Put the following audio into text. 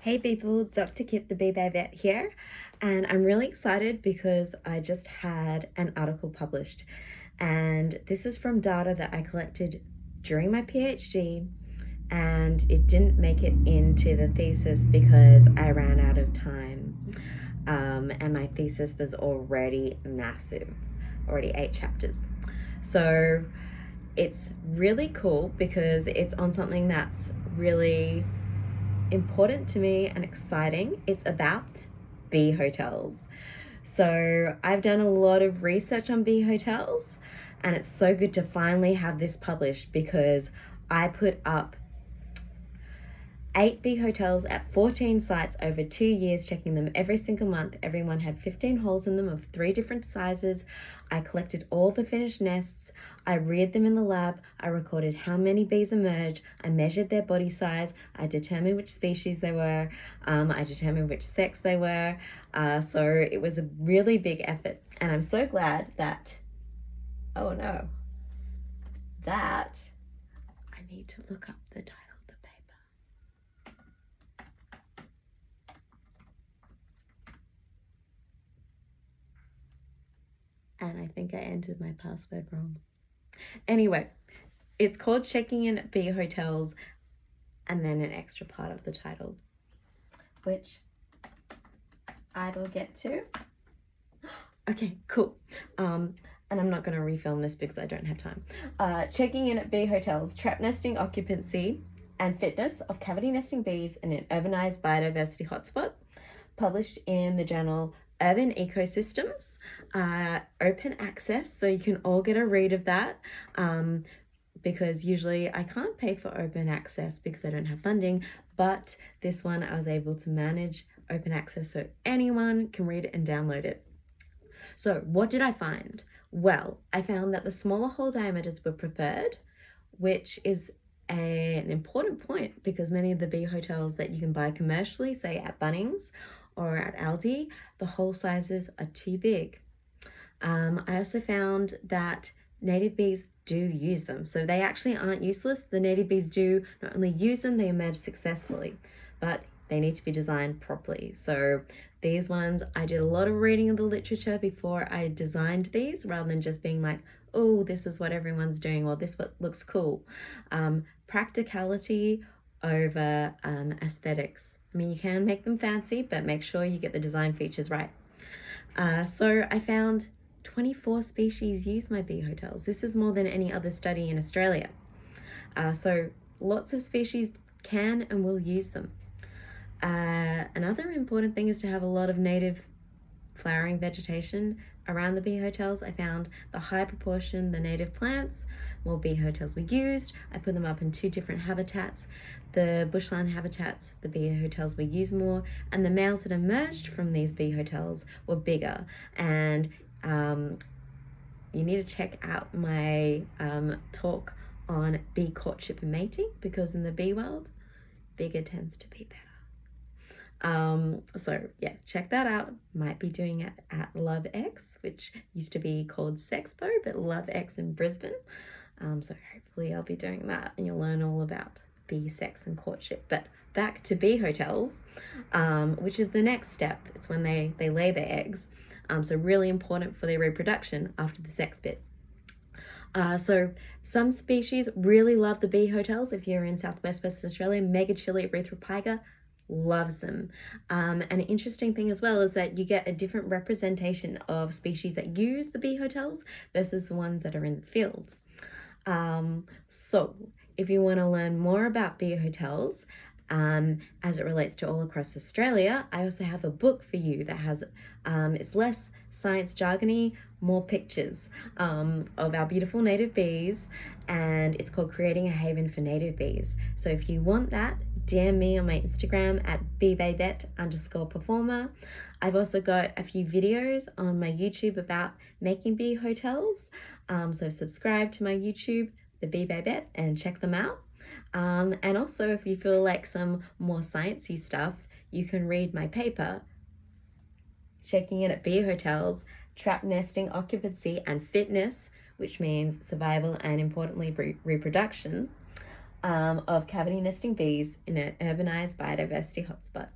Hey people, Dr. Kit the Bee Bear Vet here, and I'm really excited because I just had an article published, and this is from data that I collected during my PhD, and it didn't make it into the thesis because I ran out of time, and my thesis was already massive, already 8 chapters. So it's really cool because it's on something that's really important to me and exciting. It's about bee hotels. So I've done a lot of research on bee hotels, and it's so good to finally have this published because I put up 8 bee hotels at 14 sites over 2 years, checking them every single month. Everyone had 15 holes in them of 3 different sizes. I collected all the finished nests. I reared them in the lab. I recorded how many bees emerged. I measured their body size. I determined which species they were. I determined which sex they were. So it was a really big effort. And I'm so glad that, oh no, that I need to look up the title of the paper. And I think I entered my password wrong. Anyway, it's called Checking In at Bee Hotels, and then an extra part of the title, which I will get to. Okay, cool. And I'm not going to refilm this because I don't have time. Checking In at Bee Hotels, Trap Nesting Occupancy and Fitness of Cavity Nesting Bees in an Urbanized Biodiversity Hotspot, published in the journal Urban Ecosystems, open access, so you can all get a read of that, because usually I can't pay for open access because I don't have funding, but this one I was able to manage open access so anyone can read it and download it. So what did I find? Well, I found that the smaller hole diameters were preferred, which is an important point because many of the bee hotels that you can buy commercially, say at Bunnings or at Aldi, the hole sizes are too big. I also found that native bees do use them, so they actually aren't useless. The native bees do not only use them, they emerge successfully, but they need to be designed properly. So these ones, I did a lot of reading of the literature before I designed these, rather than just being like, oh, this is what everyone's doing, or this what looks cool. Practicality over aesthetics. I mean, you can make them fancy, but make sure you get the design features right. So I found 24 species use my bee hotels. This is more than any other study in Australia. So lots of species can and will use them. Another important thing is to have a lot of native flowering vegetation around the bee hotels. I found the high proportion, the native plants, more bee hotels were used. I put them up in 2 different habitats. The bushland habitats, the bee hotels were used more, and the males that emerged from these bee hotels were bigger. And you need to check out my talk on bee courtship and mating, because in the bee world, bigger tends to be better. So yeah, check that out. Might be doing it at LoveX, which used to be called Sexpo, but LoveX in Brisbane. So hopefully I'll be doing that and you'll learn all about bee sex and courtship. But back to bee hotels, which is the next step. It's when they lay their eggs. So really important for their reproduction after the sex bit. So some species really love the bee hotels. If you're in Southwest Western Australia, Megachile erythropyga loves them. An interesting thing as well is that you get a different representation of species that use the bee hotels versus the ones that are in the field. So if you want to learn more about bee hotels, as it relates to all across Australia, I also have a book for you that has, it's less science jargony, more pictures of our beautiful native bees, and it's called Creating a Haven for Native Bees. So if you want that, DM me on my Instagram at @beebayvet_performer. I've also got a few videos on my YouTube about making bee hotels. So subscribe to my YouTube, The Bee Bayvet, and check them out. And also, if you feel like some more sciencey stuff, you can read my paper, Checking In at Bee Hotels, Trap Nesting Occupancy and Fitness, which means survival and importantly reproduction, of cavity nesting bees in an urbanized biodiversity hotspot.